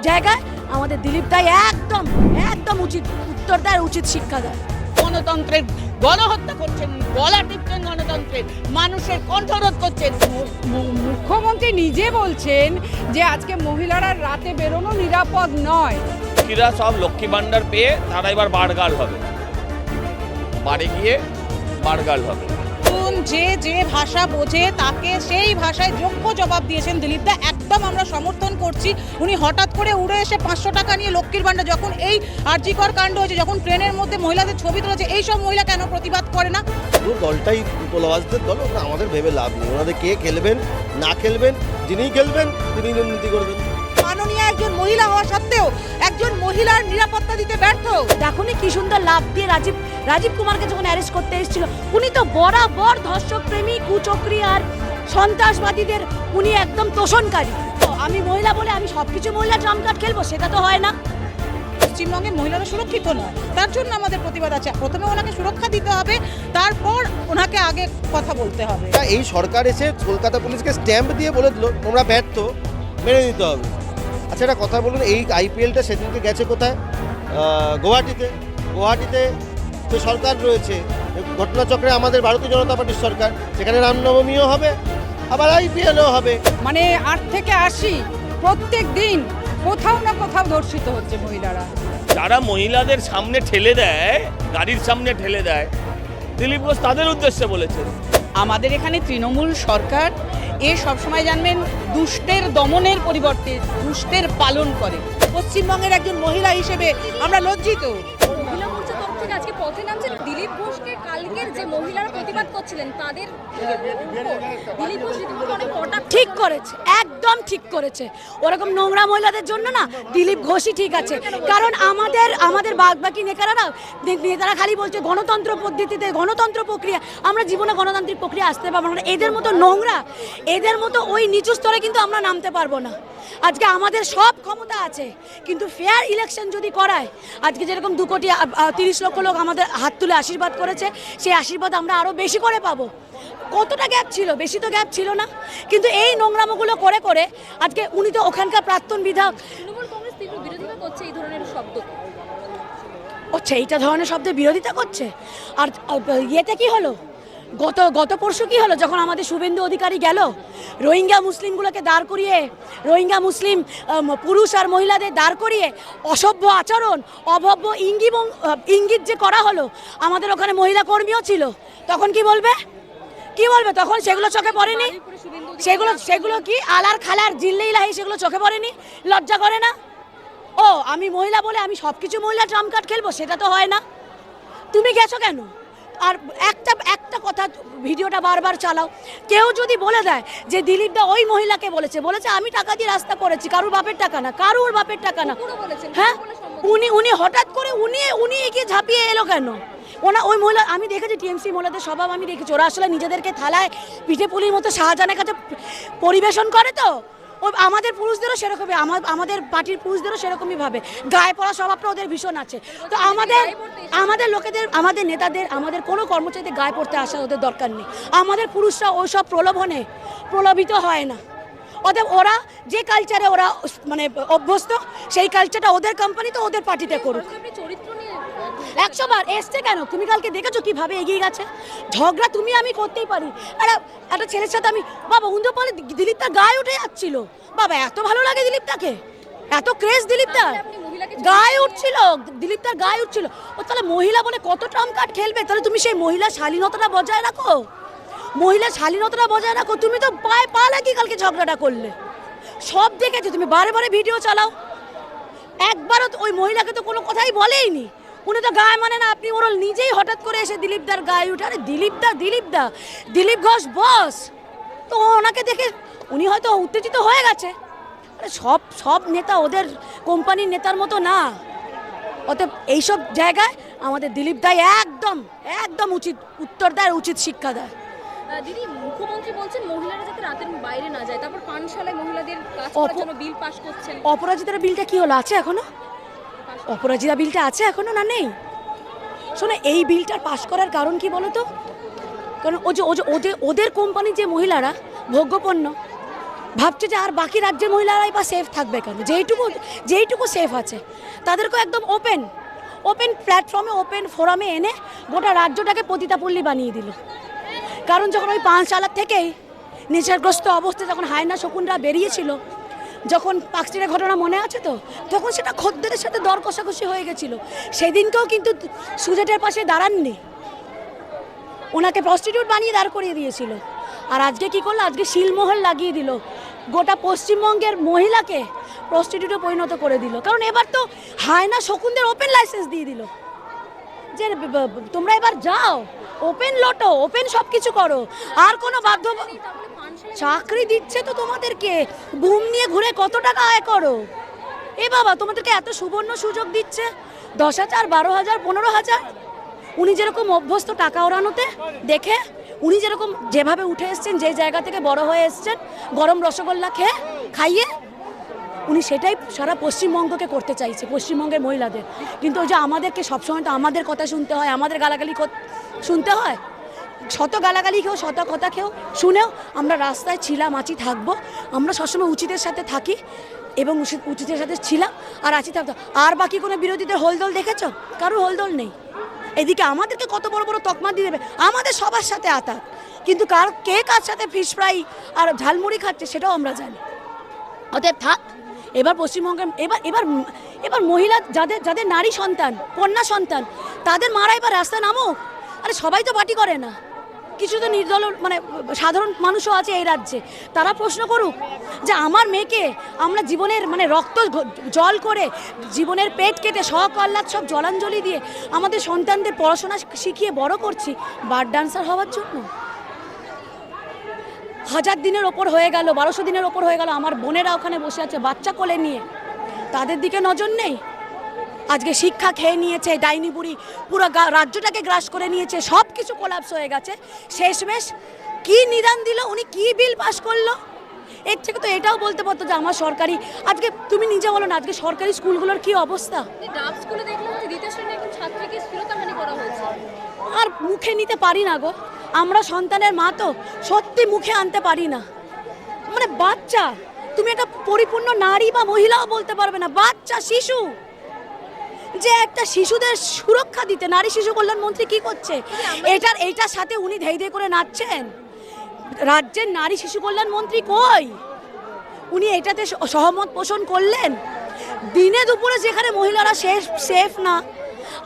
জায়গায় আমাদের দিলীপ দাই একদম একদম উচিত উত্তর দেয়, উচিত শিক্ষা দেয়। গণতন্ত্রের গণহত্যা করছেন, গলা টিপছেন গণতন্ত্রের, মানুষের কণ্ঠরোধ করছেন। মুখ্যমন্ত্রী নিজে বলছেন যে আজকে মহিলারা রাতে বেরোনো নিরাপদ নয়। লক্ষ্মীরা সব লক্ষ্মী ভাণ্ডার পেয়ে তারা এবার বাড়গাল হবে, বাড়ি গিয়ে বাড়গাল হবে। যে যে ভাষা বোঝে তাকে সেই ভাষায় যোগ্য জবাব দিয়েছেন দিলীপ দা। একদম আমরা সমর্থন করছি। উনি হঠাৎ করে উড়ে এসে 500 টাকা নিয়ে লক্ষ্মীর ভাণ্ডার, যখন এই আরজিকর কাণ্ড হয়েছে, যখন ট্রেনের মধ্যে মহিলাদের ছবি তুলেছে, এই সব মহিলা কেন প্রতিবাদ করে না? পুরো দলটাই তোলাবাজদের দল, ওরা আমাদের ভেবে লাভ নেই। ওনাদের কে খেলবেন না খেলবেন, যিনি খেলবেন তিনি দুর্নীতি করবেন। মাননীয় একজন মহিলা হওয়া সত্ত্বেও একজন মহিলার নিরাপত্তা দিতে ব্যর্থ। দেখুন কি সুন্দর লাভ দিয়ে রাজীব কুমারকে যখন অ্যারেস্ট করতে এসেছিল, উনি তো বরাবর ধর্ষক প্রেমী, কুচক্রী আর সন্ত্রাসবাদীদের উনি একদম তোষণকারী। তো আমি মহিলা বলে আমি সবকিছু মহিলা ট্রাম্প কার্ড খেলবো, সেটা তো হয় না। পশ্চিমবঙ্গে মহিলারা সুরক্ষিত নয়, তার জন্য আমাদের প্রতিবাদ আছে। প্রথমে ওনাকে সুরক্ষা দিতে হবে, তারপর ওনাকে আগে কথা বলতে হবে। এই সরকার এসে কলকাতা পুলিশকে স্ট্যাম্প দিয়ে বলে দিল তোমরা ব্যর্থ, মেনে নিতে হবে। আচ্ছা একটা কথা বলুন, এই আইপিএলটা সেদিনকে গেছে কোথায়? গুয়াহাটিতে তো সরকার রয়েছে, ঘটনাচক্রে আমাদের ভারতীয় জনতা পার্টির সরকার, সেখানে রামনবমীও হবে, আবার আইপিএলও হবে। মানে 8 থেকে 80 প্রত্যেক দিন কোথাও না কোথাও ধর্ষিত হচ্ছে মহিলারা। যারা মহিলাদের সামনে ঠেলে দেয়, গাড়ির সামনে ঠেলে দেয়, দিলীপ ঘোষ তাদের উদ্দেশ্যে বলেছেন। আমাদের এখানে তৃণমূল সরকার সবসময় জানবেন দুষ্টের দমনের পরিবর্তে দুষ্টের পালন করে। পশ্চিমবঙ্গের একজন মহিলা হিসেবে আমরা লজ্জিত। মহিলা মোর্চার তরফ থেকে আজকে পথে নামছেন। দিলীপ ঘোষকে কালকের যে মহিলারা প্রতিবাদ করছিলেন তাদের দিলীপ ঘোষ রীতিমতো অনেক কটাক্ষ ঠিক করেছে, একদম ঠিক করেছে। ওরকম নোংরা মহিলাদের জন্য না দিলীপ ঘোষই ঠিক আছে। কারণ আমাদের বাকি নেতারা খালি বলছে গণতন্ত্র পদ্ধতিতে, গণতন্ত্র প্রক্রিয়া। আমরা জীবনে গণতান্ত্রিক প্রক্রিয়া আসতে পারবো না। এদের মতো নোংরা, এদের মতো ওই নিচু স্তরে কিন্তু আমরা নামতে পারবো না। আজকে আমাদের সব ক্ষমতা আছে, কিন্তু ফেয়ার ইলেকশন যদি করায়, আজকে যেরকম 2,30,00,000 লোক আমাদের হাত তুলে আশীর্বাদ করেছে, সেই আশীর্বাদ আমরা আরও বেশি করে পাবো। কতটা গ্যাপ ছিল? বেশি তো গ্যাপ ছিল না। কিন্তু এই নোংরামোগুলো করে করে আজকে উনি তো ওখানকার প্রাক্তন বিধায়ক। তৃণমূল কংগ্রেস তীব্র বিরোধিতা করছে এই ধরনের শব্দ। এইটা ধরনের শব্দের বিরোধিতা করছে। আর ইয়েতে কি হলো, গত পরশু কি হলো, যখন আমাদের শুভেন্দু অধিকারী গেল রোহিঙ্গা মুসলিমগুলোকে দাঁড় করিয়ে, রোহিঙ্গা মুসলিম পুরুষ আর মহিলাদের দাঁড় করিয়ে অসভ্য আচরণ, অভব্য ইঙ্গিত যে করা হলো, আমাদের ওখানে মহিলা কর্মীও ছিল, তখন কি বলবে? তখন সেগুলো চোখে পড়েনি? সেগুলো কি আলার খালার জিল্লে ইলাহি, সেগুলো চোখে পড়েনি? লজ্জা করে না? আমি মহিলা বলে আমি সবকিছু মহিলা ট্রাম্প কার্ড খেলবো, সেটা তো হয় না। তুমি গেছো কেন? আর একটা কথা, ভিডিওটা বারবার চালাও। কেউ যদি বলে দেয় যে দিলীপ দা ওই মহিলাকে বলেছে আমি টাকা দিয়ে রাস্তা করেছি, কারুর বাপের টাকা না, হ্যাঁ, উনি হঠাৎ করে উনি এগিয়ে ঝাঁপিয়ে এলো কেন? ওই মহিলা, আমি দেখেছি টিএমসি মহিলাদের স্বভাব আমি দেখেছি, ওরা আসলে নিজেদেরকে থালায় পিঠে পুলির মতো শাহজাহানের কাছে পরিবেশন করে। তো আমাদের পুরুষদেরও সেরকমই, আমাদের পার্টির পুরুষদেরও সেরকমই ভাবে, গায়ে পড়া স্বভাবটা ওদের ভীষণ আছে। তো আমাদের লোকেদের, আমাদের নেতাদের, আমাদের কোনো কর্মচারীদের গায়ে পড়তে আসা ওদের দরকার নেই। আমাদের পুরুষরা ওই সব প্রলোভনে প্রলোভিত হয় না। অতএব ওরা যে কালচারে ওরা মানে অভ্যস্ত, সেই কালচারটা ওদের কোম্পানি তো ওদের পার্টিতে করুক। 100 বার এসছে কেন? তুমি কালকে দেখেছো কিভাবে এগিয়ে গেছে? ঝগড়া তুমি আমি করতেই পারি। একটা ছেলের সাথে আমি, বাবা উন্দরপালে দিলীপ তার গায়ে উঠে যাচ্ছিল, বাবা এত ভালো লাগে দিলীপ তাকে, এত ক্রেজ দিলীপ তার গায়ে উঠছিল, দিলীপ তার গায়ে উঠছিল। ও তাহলে মহিলা বলে কত ট্রাম্প কার্ড খেলবে? তাহলে তুমি সেই মহিলা শালীনতাটা বজায় রাখো, তুমি তো পায়ে পা লাগিয়ে কালকে ঝগড়াটা করলে। সব দেখেছো তুমি, বারে বারে ভিডিও চালাও, একবারও ওই মহিলাকে তো কোনো কথাই বলেইনি। উনি তো গায়ে মানে না, আপনি ওরা নিজেই হঠাৎ করে এসে দিলীপদার গায়ে উঠে, আরে দিলীপ ঘোষ বস, তো ওনাকে দেখে উনি হয়তো উত্তেজিত হয়ে গেছে। আরে সব নেতা ওদের কোম্পানির নেতার মতো না। অতএব এইসব জায়গায় আমাদের দিলীপ দাই একদম উচিত উত্তর দেয়, উচিত শিক্ষা দেয়। দিদি, মুখ্যমন্ত্রী বলছেন মহিলারা যাতে রাতের বাইরে না যায়, তারপর পানশালায় মহিলাদের কাজ করার জন্য বিল পাস করছেন। অপরাজিতার বিলটা কি হলো? আছে এখনো? অপরাজিতা বিলটা আছে এখনো না নেই? শোনো, এই বিলটার পাস করার কারণ কি বলো তো? কারণ ওদের কোম্পানির যে মহিলারা ভোগ্যপণ্য, ভাবছে যে আর বাকি রাজ্যের মহিলারাই বা সেফ থাকবে কেন, যেইটুকু সেফ আছে তাদেরকেও একদম ওপেন প্ল্যাটফর্মে ওপেন ফোরামে এনে গোটা রাজ্যটাকে পতিতাপল্লী বানিয়ে দিল। কারণ যখন ওই পাঁচশালার থেকেই নেশাগ্রস্ত অবস্থায় যখন হায়না শকুনরা বেরিয়েছিল, যখন পাকস্টিনের ঘটনা মনে আছে তো, তখন সেটা খদ্দেরের সাথে দর কষাকষি হয়ে গেছিল। সেদিনকেও কিন্তু সুজেটের পাশে দাঁড়াননি, ওনাকে প্রস্টিটিউট বানিয়ে দাঁড় করিয়ে দিয়েছিল। আর আজকে কি করলো, আজকে শিলমোহর লাগিয়ে দিল, গোটা পশ্চিমবঙ্গের মহিলাকে প্রস্টিটিউটে পরিণত করে দিল। কারণ এবার তো হায়না শকুনদের ওপেন লাইসেন্স দিয়ে দিল যে তোমরা এবার যাও, ওপেন লোটো, ওপেন সব কিছু করো, আর কোনো বাধ্য চাকরি দিচ্ছে তো তোমাদেরকে, বুম নিয়ে ঘুরে কত টাকা আয় করো। এ বাবা, তোমাদেরকে এত সুবর্ণ সুযোগ দিচ্ছে, 10,000, 12,000, 15,000। উনি যেরকম অভ্যস্ত টাকা ওড়ানোতে দেখে, উনি যেরকম যেভাবে উঠে এসছেন, যে জায়গা থেকে বড় হয়ে এসছেন, গরম রসগোল্লা খাইয়ে উনি সেটাই সারা পশ্চিমবঙ্গকে করতে চাইছে, পশ্চিমবঙ্গের মহিলাদের। কিন্তু ওই যে আমাদেরকে সবসময় তো আমাদের কথা শুনতে হয়, আমাদের গালাগালি শুনতে হয়। শত গালাগালি খেয়েও, শত কথা খেয়েও শুনেও আমরা রাস্তায় ছিলাম, আছি, থাকবো। আমরা সবসময় উচিতের সাথে থাকি এবং উচিতের সাথে ছিলাম আর আছি, থাকতো। আর বাকি কোনো বিরোধীদের হোলদোল দেখেছো? কারোর হোলদোল নেই। এদিকে আমাদেরকে কত বড় বড় তকমা দিয়ে দেবে, আমাদের সবার সাথে আতাত, কিন্তু কে কার সাথে ফিশ ফ্রাই আর ঝালমুড়ি খাচ্ছে সেটাও আমরা জানি। অতএব থাক, এবার পশ্চিমবঙ্গের এবার মহিলা যাদের নারী সন্তান, কন্যা সন্তান, তাদের মারা এবার রাস্তায় নামো। আরে সবাই তো পার্টি করে না, কিছু তো নির্দল মানে সাধারণ মানুষও আছে এই রাজ্যে, তারা প্রশ্ন করুক যে আমার মেয়েকে আমরা জীবনের মানে রক্ত জল করে, জীবনের পেট কেটে, শখ আহ্লাদ সব জলাঞ্জলি দিয়ে আমাদের সন্তানদের পড়াশোনা শিখিয়ে বড় করছি বার ডান্সার হওয়ার জন্য। 1000 দিনের ওপর হয়ে গেল, 1200 দিনের ওপর হয়ে গেল, আমার বোনেরা ওখানে বসে আছে বাচ্চা কোলে নিয়ে, তাদের দিকে নজর নেই। আজকে শিক্ষা খেয়ে নিয়েছে ডাইনি বুড়ি, পুরো রাজ্যটাকে গ্রাস করে নিয়েছে, সব কিছু কোলাপস হয়ে গেছে। শেষমেশ কি নিদান দিল, উনি কি বিল পাস করলো? এর থেকে তো এটাও বলতে পারতো যে আমার সরকারি, আজকে তুমি নিজে বলো না, আজকে সরকারি স্কুলগুলোর কি অবস্থা। ডাব স্কুলে দেখলাম যে দ্বিতীয় শ্রেণীর একজন ছাত্রীকে শ্লীলতাহানি করা হয়েছে। আর মুখে নিতে পারি না গো, আমরা সন্তানের মা তো সত্যি মুখে আনতে পারি না। মানে বাচ্চা, তুমি একটা পরিপূর্ণ নারী বা মহিলাও বলতে পারবে না, বাচ্চা শিশু, যে একটা শিশুদের সুরক্ষা দিতে নারী শিশু কল্যাণ মন্ত্রী কি করছে? এইটার সাথে উনি ধেই ধেই করে নাচছেন। রাজ্যের নারী শিশু কল্যাণ মন্ত্রী কই? উনি এটাতে সহমত পোষণ করলেন? দিনে দুপুরে যেখানে মহিলারা সেফ না,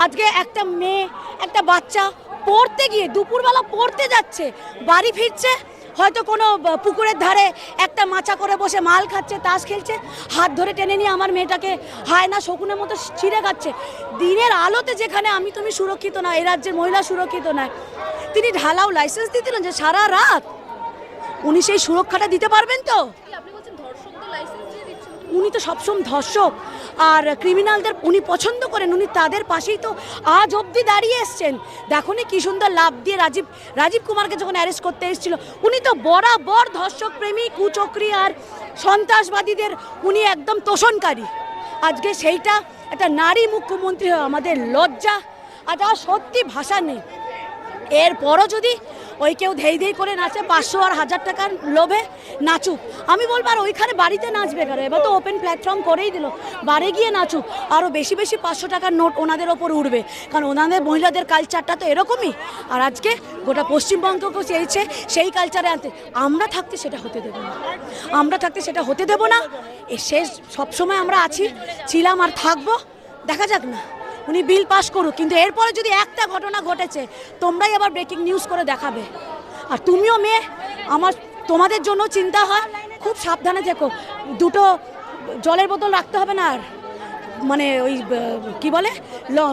আজকে একটা মেয়ে, একটা বাচ্চা পড়তে গিয়ে দুপুরবেলা পড়তে যাচ্ছে, বাড়ি ফিরছে, হয়তো কোনো পুকুরের ধারে একটা মাচা করে বসে মাল খাচ্ছে, তাস খেলছে, হাত ধরে টেনে নিয়ে আমার মেয়েটাকে হায়না শকুনের মতো ছিঁড়ে খাচ্ছে। দিনের আলোতে যেখানে আমি তুমি সুরক্ষিত না, এই রাজ্যের মহিলা সুরক্ষিত নয়, তিনি ঢালাও লাইসেন্স দিতেন যে সারা রাত উনি সেই সুরক্ষাটা দিতে পারবেন তো? আপনি বলছেন ধর্ষকদের লাইসেন্স দিয়ে দিচ্ছেন? উনি তো সবসময় ধর্ষক আর ক্রিমিনালদের উনি পছন্দ করেন, উনি তাদের পাশেই তো আজ অবধি দাঁড়িয়ে এসছেন। দেখো নি কি সুন্দর লাভ দিয়ে রাজীব কুমারকে যখন অ্যারেস্ট করতে এসেছিল, উনি তো বরাবর ধর্ষক প্রেমী, কুচক্রী আর সন্ত্রাসবাদীদের উনি একদম তোষণকারী। আজকে সেইটা একটা নারী মুখ্যমন্ত্রী হয় আমাদের লজ্জা, আজ আর সত্যি ভাষা নেই। এরপরও যদি ওই কেউ ধেই ধেই করে নাচে 500 আর 1000 টাকার লোভে নাচুক, আমি বলবো আর ওইখানে বাড়িতে নাচবে কারো, এবার তো ওপেন প্ল্যাটফর্ম করেই দিল, বাড়ি গিয়ে নাচুক, আরও বেশি 500 টাকার নোট ওনাদের ওপর উঠবে, কারণ ওনাদের মহিলাদের কালচারটা তো এরকমই। আর আজকে গোটা পশ্চিমবঙ্গকেও চেয়েছে সেই কালচারে আনতে, আমরা থাকতে সেটা হতে দেবো না, শেষ সবসময় আমরা ছিলাম আর থাকবো। দেখা যাক না, উনি বিল পাস করুক, কিন্তু এরপরে যদি একটা ঘটনা ঘটেছে তোমরাই আবার ব্রেকিং নিউজ করে দেখাবে। আর তুমিও মেয়ে, তোমাদের জন্য চিন্তা হয়, খুব সাবধানে থেকো। 2টো জলের বোতল রাখতে হবে না, আর মানে ওই কি বলে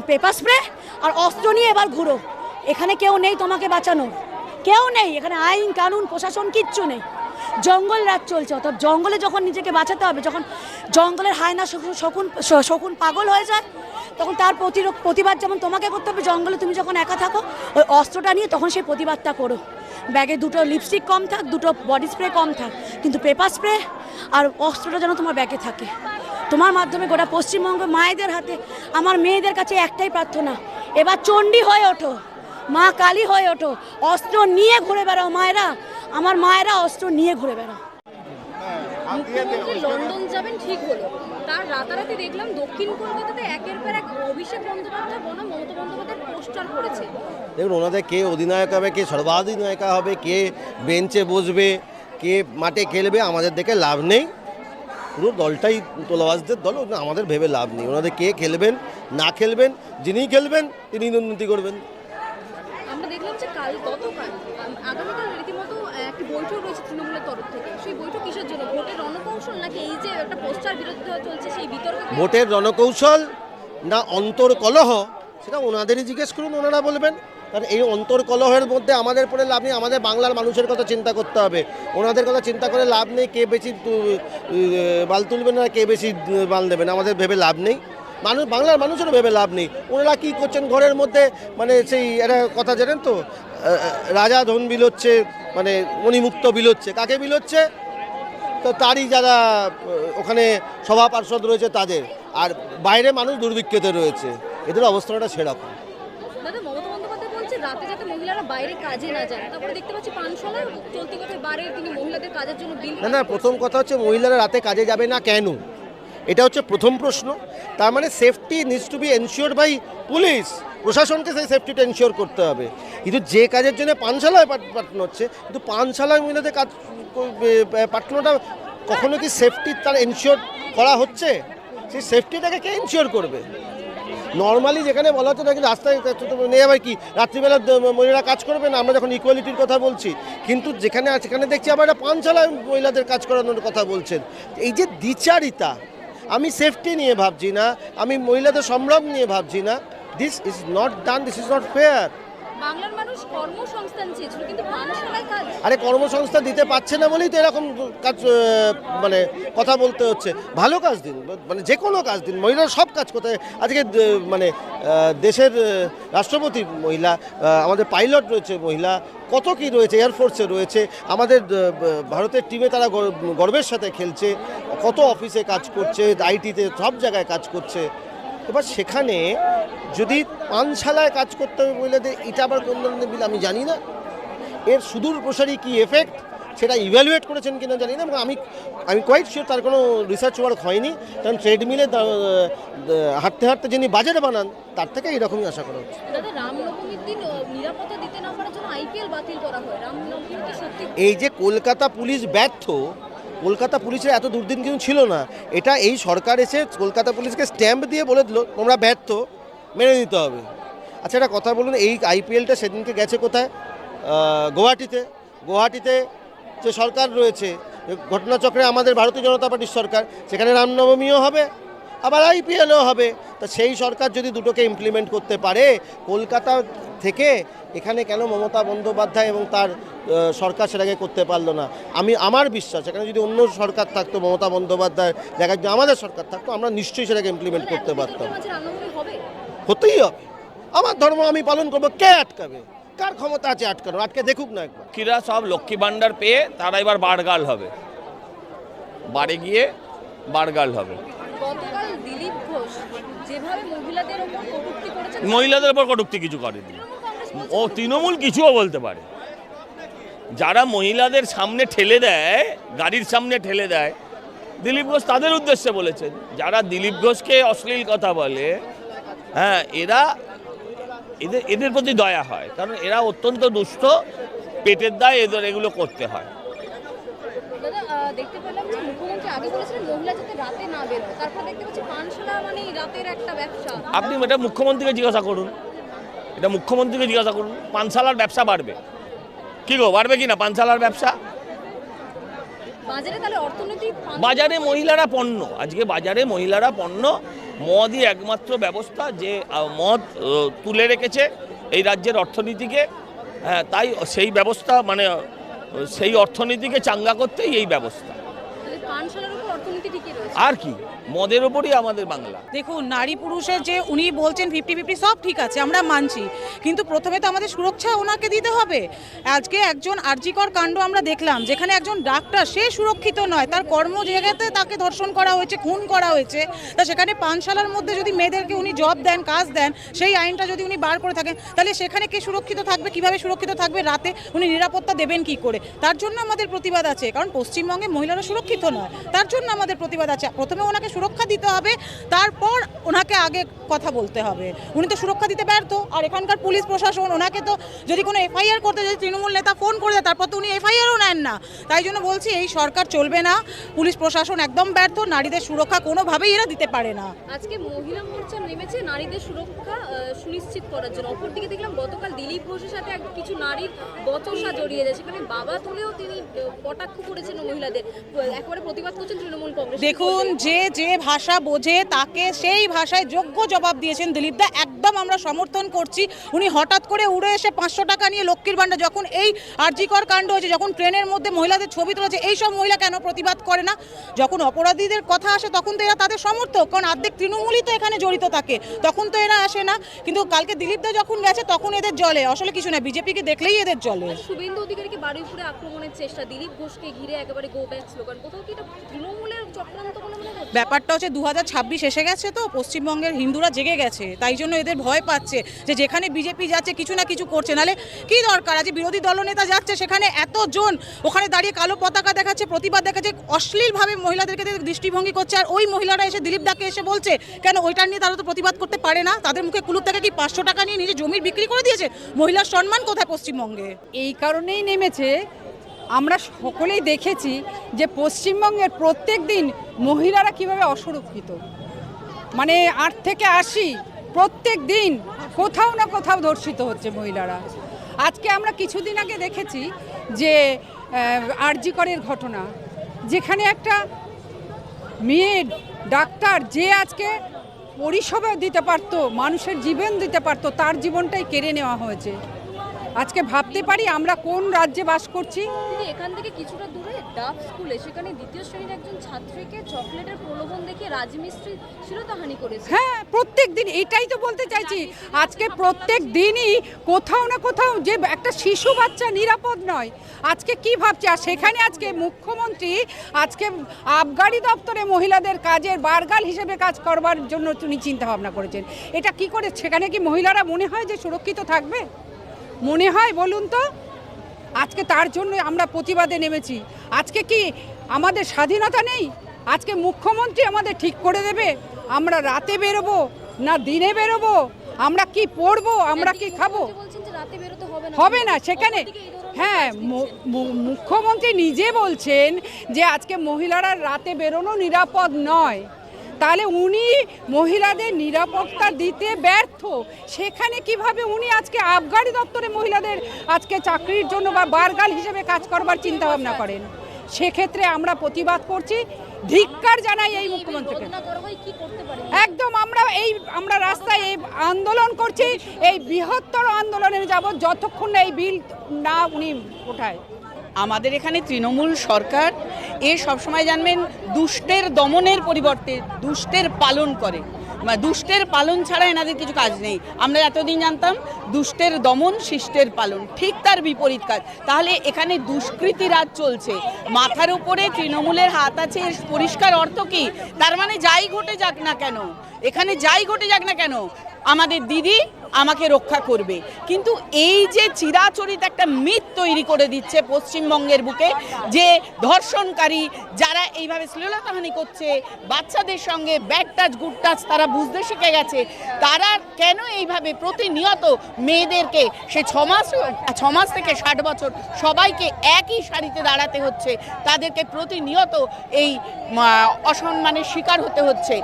পেপার স্প্রে আর অস্ত্র নিয়ে এবার ঘুরো। এখানে কেউ নেই তোমাকে বাঁচানোর, কেউ নেই এখানে, আইন কানুন প্রশাসন কিচ্ছু নেই। জঙ্গল রাত চলছে, অর্থাৎ জঙ্গলে যখন নিজেকে বাঁচাতে হবে, যখন জঙ্গলের হায়না শকুন পাগল হয়ে যায়, তখন তার প্রতিবাদ যেমন তোমাকে করতে হবে, জঙ্গলে তুমি যখন একা থাকো ওই অস্ত্রটা নিয়ে তখন সেই প্রতিবাদটা করো। ব্যাগে 2টো লিপস্টিক কম থাক, 2টো বডি স্প্রে কম থাক, কিন্তু পেপার স্প্রে আর অস্ত্রটা যেন তোমার ব্যাগে থাকে। তোমার মাধ্যমে গোটা পশ্চিমবঙ্গ মায়েদের হাতে, আমার মেয়েদের কাছে একটাই প্রার্থনা, এবার চণ্ডী হয়ে ওঠো, মা কালী হয়ে ওঠো, অস্ত্র নিয়ে ঘুরে বেড়াও মায়েরা, আমার মায়েরা অস্ত্র নিয়ে ঘুরে বেড়াও। মুখ্যমন্ত্রী লন্ডন যাবেন ঠিক হলো, তার রাতারাতি দেখলাম দক্ষিণ কলকাতাতে একের পর এক অভিষেক বন্দ্যোপাধ্যায় বনাম মমতা বন্দ্যোপাধ্যায় পোস্টার করেছে। দেখুন, ওনাদের কে অধিনায়ক হবে, কে সর্বাধিনায়িকা হবে, কে বেঞ্চে বসবে, কে মাঠে খেলবে, আমাদের দেখে লাভ নেই। পুরো দলটাই তোলাবাজদের দল, আমাদের ভেবে লাভ নেই। ওনাদের কে খেলবেন না খেলবেন, যিনিই খেলবেন তিনি উন্নতি করবেন। আমরা দেখলাম যে গতকাল আগামীকাল রীতিমতো একটি বৈঠক রয়েছে তৃণমূলের তরফ থেকে। সেই বৈঠক কিসের জন্য? ভোটের রণকৌশল নাকি এই যে একটা পোস্টার বিরোধিতা চলছে সেই বিতর্ক? ভোটের রণকৌশল না অন্তর্কলহ, সেটা ওনাদেরই জিজ্ঞেস করুন, ওনারা বলবেন। কারণ এই অন্তর্কলহের মধ্যে আমাদের পরে লাভ নেই, আমাদের বাংলার মানুষের কথা চিন্তা করতে হবে। ওনাদের কথা চিন্তা করে লাভ নেই, কে বেশি বাল তুলবে না, কে বেশি বাল দেবে না, আমাদের ভেবে লাভ নেই। বাংলার মানুষেরও ভেবে লাভ নেই। ওনারা কী করছেন ঘরের মধ্যে, মানে সেই একটা কথা জানেন তো, রাজা ধন বিলোচ্ছে, মানে মণিমুক্ত বিলোচ্ছে। কাকে বিলোচ্ছে? তো তারই যারা ওখানে সভা পার্ষদ রয়েছে তাদের, আর বাইরে মানুষ দুর্ভিক্ষতে রয়েছে। এদের অবস্থাটা সেরকম। দাদা, মমতা বন্দ্যোপাধ্যায় বলছে রাতে যাতে মহিলারা বাইরে কাজে না যায়। তারপরে দেখতে পাচ্ছি পানশালার চলতি কথায় বারে তিনি মহিলাদের কাজের জন্য বিল। না, প্রথম কথা হচ্ছে মহিলারা রাতে কাজে যাবে না কেন, এটা হচ্ছে প্রথম প্রশ্ন। তার মানে safety needs to be ensure by police. প্রশাসনকে সেই সেফটিটা এনশিওর করতে হবে। কিন্তু যে কাজের জন্য পানশালায় পাঠানো হচ্ছে, কিন্তু পানশালায় মহিলাদের কাজ পাঠানোটা কখনো কি সেফটি তার এনশিওর করা হচ্ছে? সেই সেফটিটাকে কে এনশিওর করবে? নর্মালি যেখানে বলা হচ্ছে নাকি রাস্তায় নেই, আবার কি রাত্রিবেলা মহিলারা কাজ করবে না? আমরা যখন ইকুয়ালিটির কথা বলছি, কিন্তু যেখানে সেখানে দেখছি আবার একটা পানশালায় মহিলাদের কাজ করানোর কথা বলছেন। এই যে দ্বিচারিতা, আমি সেফটি নিয়ে ভাবছি না, আমি মহিলাদের সম্ভ্রম নিয়ে ভাবছি না। This is not done, this is not fair. বাংলার মানুষ কর্মসংস্থান চেয়েছিল, কিন্তু পানশালায় কাজ। আরে কর্মসংস্থান দিতে পারছে না বলেই তো এরকম কাজ, মানে কথা বলতে হচ্ছে। ভালো কাজ দিন, মানে যে কোনো কাজ দিন, মহিলারা সব কাজ করতে। আজকে মানে দেশের রাষ্ট্রপতি মহিলা, আমাদের পাইলট রয়েছে মহিলা, কত কি রয়েছে, এয়ারফোর্সে রয়েছে, আমাদের ভারতের টিমে তারা গর্বের সাথে খেলছে, কত অফিসে কাজ করছে, আইটিতে সব জায়গায় কাজ করছে। এবার সেখানে যদি পানশালায় কাজ করতে হবে মহিলাদের, এটা আবার কোন ধরনের বিল আমি জানি না। এর সুদূর প্রসারী কী এফেক্ট সেটা ইভ্যালুয়েট করেছেন কিনা জানি না। এবং আমি কোয়াইট শিওর তার কোনো রিসার্চ ওয়ার্ক হয়নি, কারণ ট্রেডমিলে হাঁটতে হাঁটতে যিনি বাজারে বানান তার থেকে এরকমই আশা করা হচ্ছে। দাদা, রামনবমীর দিন নিরাপত্তা দিতে না পারার জন্য আইপিএল বাতিল করা হয়। রামনবমীতে সত্যি এই যে কলকাতা পুলিশ ব্যর্থ, কলকাতা পুলিশের এত দুর্দিন কিন্তু ছিল না। এটা এই সরকার এসে কলকাতা পুলিশকে স্ট্যাম্প দিয়ে বলে দিল তোমরা ব্যর্থ, মেনে নিতে হবে। আচ্ছা, একটা কথা বলুন, এই আইপিএলটা সেদিনকে গেছে কোথায়? গুয়াহাটিতে যে সরকার রয়েছে, ঘটনাচক্রে আমাদের ভারতীয় জনতা পার্টির সরকার, সেখানে রামনবমীও হবে, আবার আইপিএলও হবে। তা সেই সরকার যদি দুটোকে ইমপ্লিমেন্ট করতে পারে, কলকাতা থেকে এখানে কেন মমতা বন্দ্যোপাধ্যায় এবং তার সরকার সেটাকে করতে পারলো না? আমার বিশ্বাস, এখানে যদি অন্য সরকার থাকতো, মমতা বন্দ্যোপাধ্যায় জায়গায় যদি আমাদের সরকার থাকতো, আমরা নিশ্চয়ই সেটাকে ইমপ্লিমেন্ট করতে পারতাম। হতেই হবে। আমার ধর্ম আমি পালন করবো, কে আটকাবে? কার ক্ষমতা আছে আটকানো? আটকে দেখুক না একবার। লক্ষ্মীরা সব লক্ষ্মী ভাণ্ডার পেয়ে তারা এবার বাড়গাল হবে, বাড়ি গিয়ে বাড়গাল হবে। গতকাল দিলীপ ঘোষ যেভাবে মহিলাদের উপর কটূক্তি করেছেন, মহিলাদের উপর কটূক্তি কিছু করেনি। ও তৃণমূল কিছুও বলতে পারে। যারা মহিলাদের সামনে ঠেলে দেয়, গাড়ির সামনে ঠেলে দেয়, দিলীপ ঘোষ তাদের উদ্দেশ্যে বলেছেন। যারা দিলীপ ঘোষকে অশ্লীল কথা বলে, হ্যাঁ, এদের প্রতি দয়া হয়, কারণ এরা অত্যন্ত দুষ্ট, পেটের দায় এদের এগুলো করতে হয়। দাদা, দেখতে পেলাম যে মুখ্যমন্ত্রী আগে বলেছিলেন মহিলা যাতে রাতে না বেরোয়, তারপর দেখতে পাচ্ছি পানশালা মানে রাতের একটা ব্যবসা। আপনি এটা মুখ্যমন্ত্রীকে জিজ্ঞাসা করুন, পানশালার ব্যবসা বাড়বে কি গো? বাড়বে কি না পানশালার ব্যবসা? বাজারে তাহলে অর্থনৈতিক, বাজারে মহিলারা পণ্য, আজকে বাজারে মহিলারা পণ্য। মদই একমাত্র ব্যবস্থা যে মদ তুলে রেখেছে এই রাজ্যের অর্থনীতিকে। হ্যাঁ, তাই সেই ব্যবস্থা, মানে সেই অর্থনীতিকে চাঙ্গা করতেই এই ব্যবস্থা। পানশালার উপর অর্থনীতি টিকে রয়েছে। আর কি মদের ওপরই আমাদের বাংলা। দেখুন, নারী পুরুষের যে উনি বলছেন 50-50 সব ঠিক আছে, আমরা মানছি, কিন্তু প্রথমে তো আমাদের সুরক্ষা ওনাকে দিতে হবে। আজকে একজন আরজিকর কাণ্ড আমরা দেখলাম, যেখানে একজন ডাক্তার সে সুরক্ষিত নয়, তার কর্ম জায়গাতে তাকে ধর্ষণ করা হয়েছে, খুন করা হয়েছে। তা সেখানে পানশালার মধ্যে যদি মেয়েদেরকে উনি জব দেন, কাজ দেন, সেই আইনটা যদি উনি বার করে থাকেন, তাহলে সেখানে কে সুরক্ষিত থাকবে, কিভাবে সুরক্ষিত থাকবে, রাতে উনি নিরাপত্তা দেবেন কি করে? তার জন্য আমাদের প্রতিবাদ আছে, কারণ পশ্চিমবঙ্গে মহিলারা সুরক্ষিত নয়, তার জন্য আমাদের প্রতিবাদ আছে। প্রথমে ওনাকে সুরক্ষা দিতে হবে, তারপর ওনাকে আগে কথা বলতে হবে। উনি তো সুরক্ষা দিতে ব্যর্থ, আর এখানকার পুলিশ প্রশাসন ওনাকে তো যদি কোনো এফআইআর করতে যদি তৃণমূল নেতা ফোন করে দেয়, তারপর তো উনি এফআইআরও নেন না। তাই জন্য বলছি, এই সরকার চলবে না, পুলিশ প্রশাসন একদম ব্যর্থ, নারীদের সুরক্ষা কোনোভাবেই এরা দিতে পারে না। আজকে মহিলা মোর্চা নেমেছে নারীদের সুরক্ষা সুনিশ্চিত করার জন্য। অপরদিকে দেখলাম গতকাল দিলীপ ঘোষের সাথে কিছু নারীর বচসা জড়িয়ে যায়, সেখানে বাবা তুলেও তিনি কটাক্ষ করেছেন মহিলাদের, একেবারে প্রতিবাদ করছেন তৃণমূল কংগ্রেস। দেখুন, যে ভাষা বোঝে তাকে সেই ভাষায় যোগ্য জবাব দিয়েছেন দিলীপ দা, একদম আমরা সমর্থন করছি। উনি হঠাৎ করে উড়ে এসে 500 টাকা নিয়ে লক্ষ্মীর ভান্ডার, যখন এই আরজিকর কাণ্ড হয়েছে, যখন ট্রেনের মধ্যে মহিলাদের ছবি তুলেছে, এই সব মহিলা কেন প্রতিবাদ করে না? যখন অপরাধীদের কথা আসে তখন তো এরা তাদের সমর্থক, কারণ অর্ধেক তৃণমূলই তো এখানে জড়িত থাকে, তখন তো এরা আসে না। কিন্তু কালকে দিলীপ দা যখন গেছে তখন এদের জলে, আসলে কিছু না, বিজেপিকে দেখলেই এদের জলে। শুভেন্দু অধিকারীকে বারুইপুরে আক্রমণের চেষ্টা, দিলীপ ঘোষকে ঘিরে একেবারে গো ব্যাক স্লোগান, কোথাও কি এটা তৃণমূলের চক্রান্ত বলে মনে হচ্ছে? ব্যাপারটা হচ্ছে 2026 এসে গেছে, তো পশ্চিমবঙ্গের হিন্দুরা জেগে গেছে, তাই জন্য এদের ভয় পাচ্ছে যে যেখানে বিজেপি যাচ্ছে কিছু না কিছু করছে, নাহলে কি দরকার? আজ বিরোধী দলনেতা যাচ্ছে, সেখানে এতজন ওখানে দাঁড়িয়ে কালো পতাকা দেখাচ্ছে, প্রতিবাদ দেখাচ্ছে, অশ্লীলভাবে মহিলাদেরকে দৃষ্টিভঙ্গি করছে, আর ওই মহিলারা এসে দিলীপ দাকে এসে বলছে কেন ওইটা নিয়ে তারা তো প্রতিবাদ করতে পারে না? তাদের মুখে কুলুপ থেকে কি 500 টাকা নিয়ে নিজে জমির বিক্রি করে দিয়েছে? মহিলার সম্মান কোথায় পশ্চিমবঙ্গে? এই কারণেই নেমেছে। আমরা সকলেই দেখেছি যে পশ্চিমবঙ্গের প্রত্যেক দিন মহিলারা কিভাবে অসুরক্ষিত, মানে 8 থেকে 80 প্রত্যেক দিন কোথাও না কোথাও ধর্ষিত হচ্ছে মহিলারা। আজকে আমরা কিছুদিন আগে দেখেছি যে আরজিকরের ঘটনা, যেখানে একটা মেয়ে ডাক্তার যে আজকে পরিষেবা দিতে পারতো, মানুষের জীবন দিতে পারতো, তার জীবনটাই কেড়ে নেওয়া হয়েছে। আজকে ভাবতে পারি আমরা কোন রাজ্যে বাস করছি। তিনি এখান থেকে কিছুটা দূরে ডাফ স্কুলে, সেখানে দ্বিতীয় শ্রেণীর একজন ছাত্রীকে চকলেটের প্রলোভন দেখিয়ে রাজমিস্ত্রি শ্লীলতাহানি করেছে। হ্যাঁ, প্রত্যেক দিন এটাই তো বলতে চাইছি। আজকে প্রত্যেক দিনই কোথাও না কোথাও যে একটা শিশু বাচ্চা নিরাপদ নয়, আজকে কি ভাবছে? আর সেখানে আজকে মুখ্যমন্ত্রী আজকে আবগারি দপ্তরে মহিলাদের কাজের বারগাল হিসেবে কাজ করবার জন্য তিনি চিন্তা ভাবনা করেছেন। এটা কি করে? সেখানে কি মহিলারা মনে হয় যে সুরক্ষিত থাকবে? মনে হয় বলুন তো? আজকে তার জন্য আমরা প্রতিবাদে নেমেছি। আজকে কি আমাদের স্বাধীনতা নেই? আজকে মুখ্যমন্ত্রী আমাদের ঠিক করে দেবে আমরা রাতে বেরোবো না দিনে বেরোবো, আমরা কি পড়বো, আমরা কি খাবো? বলছেন যে রাতে বেরোতে হবে না সেখানে। হ্যাঁ, মুখ্যমন্ত্রী নিজে বলছেন যে আজকে মহিলারা রাতে বেরোনো নিরাপদ নয়, তাহলে উনি মহিলাদের নিরাপত্তা দিতে ব্যর্থ। সেখানে কিভাবে উনি আজকে আবগারি দপ্তরে মহিলাদের আজকে চাকরির জন্য বা বারগাল হিসেবে কাজ করবার চিন্তা ভাবনা করেন? সেক্ষেত্রে আমরা প্রতিবাদ করছি, ধিক্কার জানাই এই মুখ্যমন্ত্রীকে। একদম আমরা রাস্তায় এই আন্দোলন করছি, এই বৃহত্তর আন্দোলনে যাব যতক্ষণ না এই বিল না উনি ওঠায়। আমাদের এখানে তৃণমূল সরকার সবসময় জানবেন দুষ্টের দমনের পরিবর্তে দুষ্টের পালন করে, দুষ্টের পালন ছাড়া এনাদের কিছু কাজ নেই। আমরা এতদিন জানতাম দুষ্টের দমন শিষ্টের পালন, ঠিক তার বিপরীত কাজ। তাহলে এখানে দুষ্কৃতি রাজ চলছে, মাথার উপরে তৃণমূলের হাত আছে, এর পরিষ্কার অর্থ কি? তার মানে যাই ঘটে যাক না কেন, এখানে যাই ঘটে যাক না কেন আমাদের দিদি আমাকে রক্ষা করবে। কিন্তু এই যে চিরাচরিত একটা মিথ তৈরি করে দিচ্ছে পশ্চিমবঙ্গের বুকে, যে ধর্ষণকারী যারা এইভাবে শ্লীলতাহানি করছে বাচ্চাদের সঙ্গে ব্যাড টাচ গুড টাচ তারা বুঝতে শিখে গেছে, তারা কেন এইভাবে প্রতিনিয়ত মেয়েদেরকে সে 6 মাস থেকে 60 বছর সবাইকে একই সারিতে দাঁড়াতে হচ্ছে, তাদেরকে প্রতিনিয়ত এই অসম্মানের শিকার হতে হচ্ছে।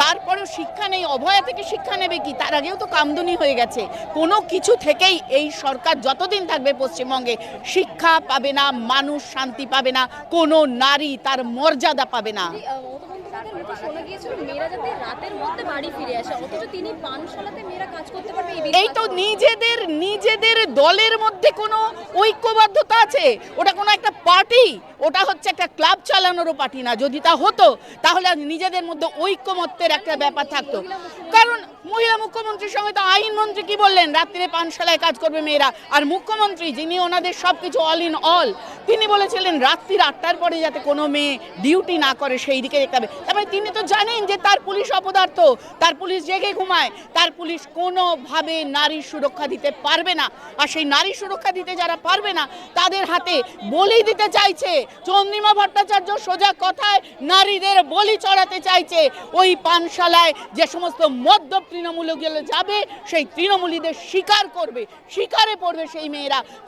তারপরেও শিক্ষা নেই, অভয়া থেকে শিক্ষা নেবে কি? তার আগেও তো কামদুনি হয়ে গেছে। কোনো কিছু থেকেই এই সরকার যতদিন থাকবে পশ্চিমবঙ্গে শিক্ষা পাবে না, মানুষ শান্তি পাবে না, কোনো নারী তার মর্যাদা পাবে না। তো শোনা গিয়েছিল মেয়েরা যাতে রাতের মধ্যে বাড়ি ফিরে আসে, অথচ তিনি পানশালাতে মেয়েরা কাজ করতে পারবে এই তো নিজেদের দলের মধ্যে কোনো ঐক্যবদ্ধতা আছে? ওটা কোনো একটা পার্টি, ওটা হচ্ছে একটা ক্লাব চালানোরও পার্টি না। যদি তা হতো তাহলে নিজেদের মধ্যে ঐক্যমত্যের একটা ব্যাপার থাকতো। কারণ মহিলা মুখ্যমন্ত্রীর সঙ্গে তো আইনমন্ত্রী কি বললেন, রাত্রে পানশালায় কাজ করবে মেয়েরা। আর মুখ্যমন্ত্রী যিনি ওনাদের সব কিছু অল ইন অল, তিনি বলেছিলেন রাত্রির 8টার পরে যাতে কোনো মেয়ে ডিউটি না করে সেই দিকে দেখতে হবে। তারপরে তিনি তো জানেন যে তার পুলিশ অপদার্থ, তার পুলিশ জেগে ঘুমায়, তার পুলিশ কোনোভাবে নারীর সুরক্ষা দিতে পারবে না। আর সেই নারী সুরক্ষা দিতে যারা পারবে না তাদের হাতে বলি দিতে চাইছে। চন্দ্রিমা ভট্টাচার্য সোজা কথায় নারীদের বলি চড়াতে চাইছে। ওই পানশালায় যে সমস্ত মদ্যপ তৃণমূলগুলো যাবে, সেই তৃণমূলীদের শিকারে পড়বে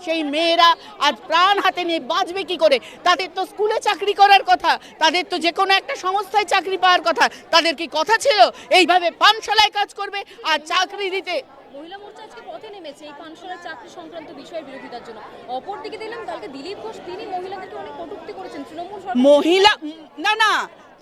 সেই মেয়েরা আজ প্রাণ হাতে নিয়ে বাঁচবে কি করে? তাদের তো স্কুলে চাকরি করার কথা, তাদের তো যে কোনো একটা সংস্থায় চাকরি পাওয়ার কথা। তাদের কি কথা ছিল এইভাবে পানশালায় কাজ করবে আর চাকরি দিতে? মহিলা মোর্চা আজকে পথে নেমেছে এই পানশালার চাকরি সংক্রান্ত বিষয়ের বিরোধিতার জন্য। অপরদিকে দেখলাম কালকে দিলীপ ঘোষ তিনি মহিলাদেরকে অনেক কটূক্তি করেছেন। তৃণমূল মহিলা না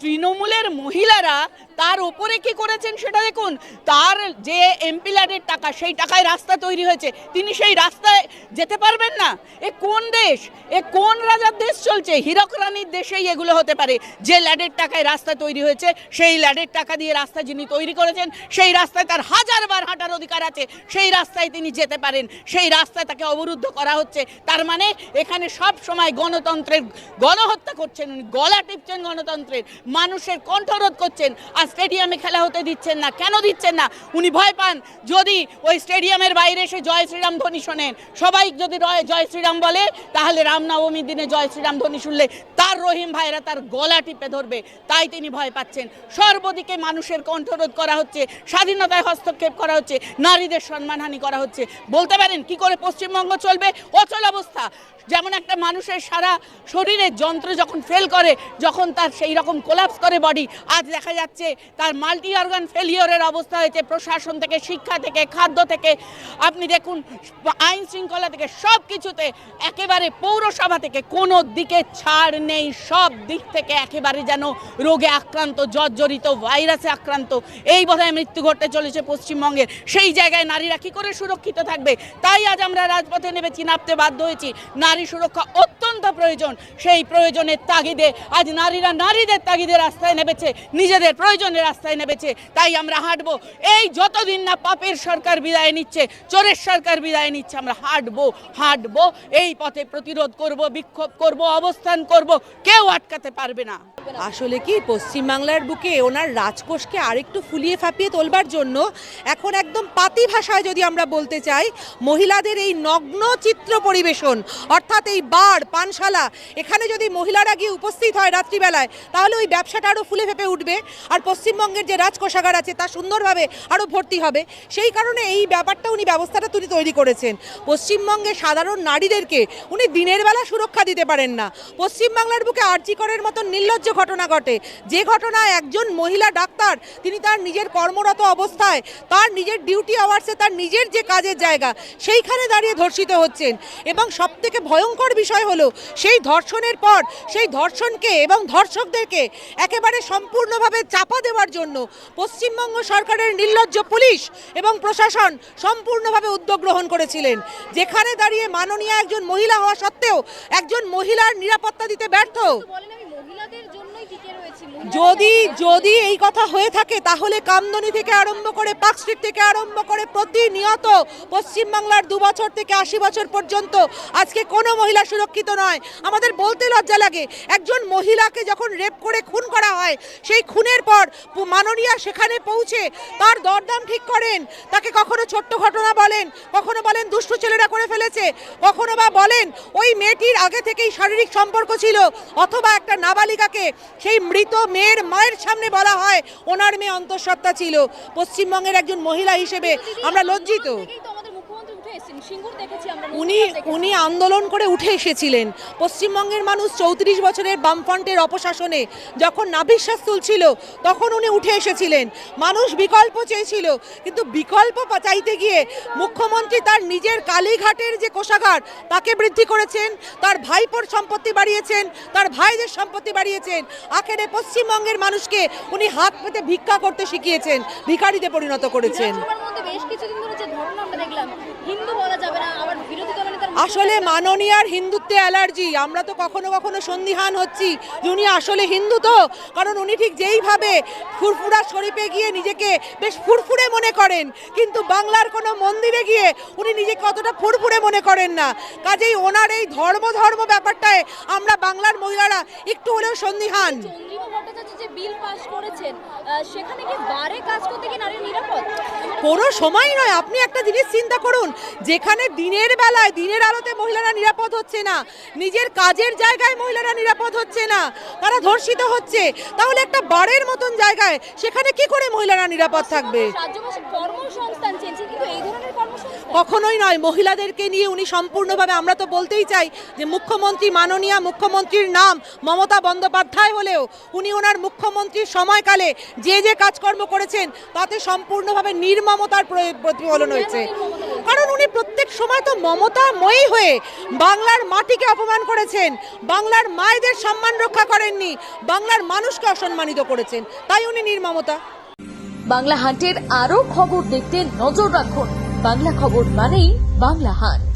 তৃণমূলের মহিলারা তার ওপরে কি করেছেন সেটা দেখুন। তার যে এমপি ল্যাডের টাকা, সেই টাকায় রাস্তা তৈরি হয়েছে, তিনি সেই রাস্তায় যেতে পারবেন না? এ কোন দেশ, এ কোন রাজার দেশ চলছে? হীরক রানীর দেশেই এগুলো হতে পারে। যে ল্যাডের টাকায় রাস্তা তৈরি হয়েছে, সেই ল্যাডের টাকা দিয়ে রাস্তা যিনি তৈরি করেছেন, সেই রাস্তায় তার 1000বার হাঁটার অধিকার আছে, সেই রাস্তায় তিনি যেতে পারেন, সেই রাস্তায় তাকে অবরুদ্ধ করা হচ্ছে। তার মানে এখানে সব সময় গণতন্ত্রের গণহত্যা করছেন উনি, গলা টিপছেন গণতন্ত্রের, মানুষের কণ্ঠরোধ করছেন। আর স্টেডিয়ামে খেলা হতে দিচ্ছেন না। কেন দিচ্ছেন না? উনি ভয় পান যদি ওই স্টেডিয়ামের বাইরে এসে জয় শ্রীরাম ধ্বনি শোনেন, সবাই যদি জয় শ্রীরাম বলে, তাহলে রামনবমীর দিনে জয় শ্রীরাম ধ্বনি শুনলে তার রহিম ভাইরা তার গলা টিপে ধরবে। তাই তিনি ভয় পাচ্ছেন। সর্বদিকে মানুষের কণ্ঠরোধ করা হচ্ছে, স্বাধীনতায় হস্তক্ষেপ করা হচ্ছে, নারীদের সম্মানহানি করা হচ্ছে। বলতে পারেন কি করে পশ্চিমবঙ্গ চলবে? অচল অবস্থা। যেমন একটা মানুষের সারা শরীরের যন্ত্র যখন ফেল করে, যখন তার সেই রকম কোলাপস করে বডি, আজ দেখা যাচ্ছে তার মাল্টি অর্গান ফেলিওরের অবস্থা হয়েছে। প্রশাসন থেকে, শিক্ষা থেকে, খাদ্য থেকে, আপনি দেখুন আইন শৃঙ্খলা থেকে, সব কিছুতে একেবারে পৌরসভা থেকে কোনো দিকে ছাড় নেই। সব দিক থেকে একেবারে যেন রোগে আক্রান্ত, জর্জরিত, ভাইরাসে আক্রান্ত। এই বোধহয় মৃত্যু ঘটতে চলেছে পশ্চিমবঙ্গের। সেই জায়গায় নারীরা কি করে সুরক্ষিত থাকবে? তাই আজ আমরা রাজপথে নেমেছি, নামতে বাধ্য হয়েছি। নারী সুরক্ষা অত্যন্ত প্রয়োজন। সেই প্রয়োজনের তাগিদে আজ নারীরা নারীদের তাগিদে রাস্তায় নেমেছে, নিজেদের প্রয়োজনে রাস্তায় নেমেছে। তাই আমরা হাঁটবো। এই যতদিন না পাপের সরকার বিদায় নিচ্ছে, চোরের সরকার বিদায় নিচ্ছে, আমরা হাঁটবো এই পথে, প্রতিরোধ করব, বিক্ষোভ করব, অবস্থান করব। কেউ আটকাতে পারবে না। আসলে কি পশ্চিমবাংলার বুকে ওনার রাজকোষকে আরেকটু ফুলিয়ে ফাঁপিয়ে তোলবার জন্য এখন একদম পাতি ভাষায় যদি আমরা বলতে চাই, মহিলাদের এই নগ্ন চিত্র পরিবেশন, অর্থাৎ এই বার পানশালা, এখানে যদি মহিলারা গিয়ে উপস্থিত হয় রাত্রিবেলায়, তাহলে ওই ব্যবসাটা আরও ফুলে ফেঁপে উঠবে। আর পশ্চিমবঙ্গের যে রাজকোষাগার আছে তা সুন্দরভাবে আরও ভর্তি হবে। সেই কারণে এই ব্যাপারটা ব্যবস্থাটা তিনি তৈরি করেছেন। পশ্চিমবঙ্গে সাধারণ নারীদেরকে উনি দিনের বেলা সুরক্ষা দিতে পারেন না। পশ্চিমবাংলার বুকে আরজি করের মতন নির্লজ্জ ঘটনা ঘটে, যে ঘটনায় একজন মহিলা ডাক্তার তিনি তার নিজের কর্মরত অবস্থায়, তার নিজের ডিউটি আওয়ার্সে, তার নিজের যে কাজের জায়গা, সেইখানে দাঁড়িয়ে ধর্ষিত হচ্ছেন। এবং সবথেকে ভয়ঙ্কর বিষয় হলো সেই ধর্ষণের পর সেই ধর্ষণকে এবং ধর্ষকদেরকে একেবারে সম্পূর্ণভাবে চাপা দেওয়ার জন্য পশ্চিমবঙ্গ সরকারের নির্লজ্জ পুলিশ এবং প্রশাসন সম্পূর্ণভাবে উদ্যোগ গ্রহণ করেছিলেন, যেখানে দাঁড়িয়ে মাননীয় একজন মহিলা হওয়া সত্ত্বেও একজন মহিলার নিরাপত্তা দিতে ব্যর্থ। যদি এই কথা হয়ে থাকে, তাহলে কামদনি থেকে আরম্ভ করে পার্কস্ট্রিট থেকে আরম্ভ করে প্রতিনিয়ত পশ্চিমবাংলার 2 বছর থেকে 80 বছর পর্যন্ত আজকে কোনো মহিলা সুরক্ষিত নয়। আমাদের বলতে লজ্জা লাগে, একজন মহিলাকে যখন রেপ করে খুন করা হয়, সেই খুনের পর মাননীয়া সেখানে পৌঁছে তার দরদাম ঠিক করেন। তাকে কখনো ছোট্ট ঘটনা বলেন, কখনো বলেন দুষ্টু ছেলেরা করে ফেলেছে, কখনো বা বলেন ওই মেয়েটির আগে থেকেই শারীরিক সম্পর্ক ছিল, অথবা একটা নাবালিকাকে সেই মৃত মেয়ের মায়ের সামনে বলা হয় ওনার মেয়ে অন্তঃসত্ত্বা ছিল। পশ্চিমবঙ্গের একজন মহিলা হিসেবে আমরা লজ্জিত। এসেছেন, সিঙ্গুর দেখেছি আমরা, উনি উনি আন্দোলন করে উঠে এসেছিলেন। পশ্চিমবঙ্গের মানুষ 34 বছরের বামফ্রন্টের অপশাসনে যখন নাভিশ্বাস তুলছিল তখন উনি উঠে এসেছিলেন। মানুষ বিকল্প চেয়েছিল, কিন্তু বিকল্প চাইতে গিয়ে মুখ্যমন্ত্রী তার নিজের কালীঘাটের যে কোষাগার তাকে বৃদ্ধি করেছেন, তার ভাইপোর সম্পত্তি বাড়িয়েছেন, তার ভাইদের সম্পত্তি বাড়িয়েছেন। আখেরে পশ্চিমবঙ্গের মানুষকে উনি হাত পেতে ভিক্ষা করতে শিখিয়েছেন, ভিখারিতে পরিণত করেছেন। বিধানসভার মধ্যে বেশ কিছুদিন ধরে যে ধরনা আমরা দেখলাম, হিন্দু বলা যাবে না, আবার বিরোধী দলনেতার আসলে মাননীয়ার হিন্দুত্বে অ্যালার্জি। আমরা তো কখনো কখনো সন্দিহান হচ্ছি যে উনি আসলে হিন্দু তো, কারণ উনি ঠিক যেইভাবে ফুরফুরা শরীফে গিয়ে নিজেকে বেশ ফুরফুরে মনে করেন, কিন্তু বাংলার কোনো মন্দিরে গিয়ে উনি নিজেকে অতটা ফুরফুরে মনে করেন না। কাজেই ওনার এই ধর্ম ব্যাপারটায় আমরা বাংলার মহিলারা একটু হলেও সন্দিহান। চন্দ্রিমা ভট্টাচার্য যে বিল পাস করেছেন, সেখানে কি বারে কাজ করতে কি নারী নিরাপদ? কোনো সময় নয়। আপনি একটা জিনিস চিন্তা করুন, যেখানে দিনের বেলায় দিনের আলোতে মহিলারা নিরাপদ হচ্ছে না, নিজের কাজের জায়গায় মহিলারা নিরাপদ হচ্ছে না, তারা ধর্ষিত হচ্ছে, তাহলে একটা বারের মতন জায়গায় সেখানে কি করে মহিলারা নিরাপদ থাকবে? রাজ্যবাসীর কর্মসংস্থান চেয়েছে, কিন্তু এই ধরনের কর্মসংস্থান কখনোই নয়। মহিলাদেরকে নিয়ে উনি সম্পূর্ণভাবে, আমরা তো বলতেই চাই যে মুখ্যমন্ত্রী, মাননীয়া মুখ্যমন্ত্রীর নাম মমতা বন্দ্যোপাধ্যায় হলেও উনি ওনার মুখ্যমন্ত্রীর সময়কালে যে যে কাজকর্ম করেছেন তাতে সম্পূর্ণভাবে নির্মমতার প্রতিফলন হয়েছে। কারণ উনি প্রত্যেক সময় তো মমতাময়ী হয়ে বাংলার মাটিকে অপমান করেছেন, বাংলার মায়েদের সম্মান রক্ষা করেননি, বাংলার মানুষকে অসম্মানিত করেছেন, তাই উনি নির্মমতা। বাংলা হান্টের আরও খবর দেখতে নজর রাখুন। বাংলা খবর মানেই বাংলা হান্ট।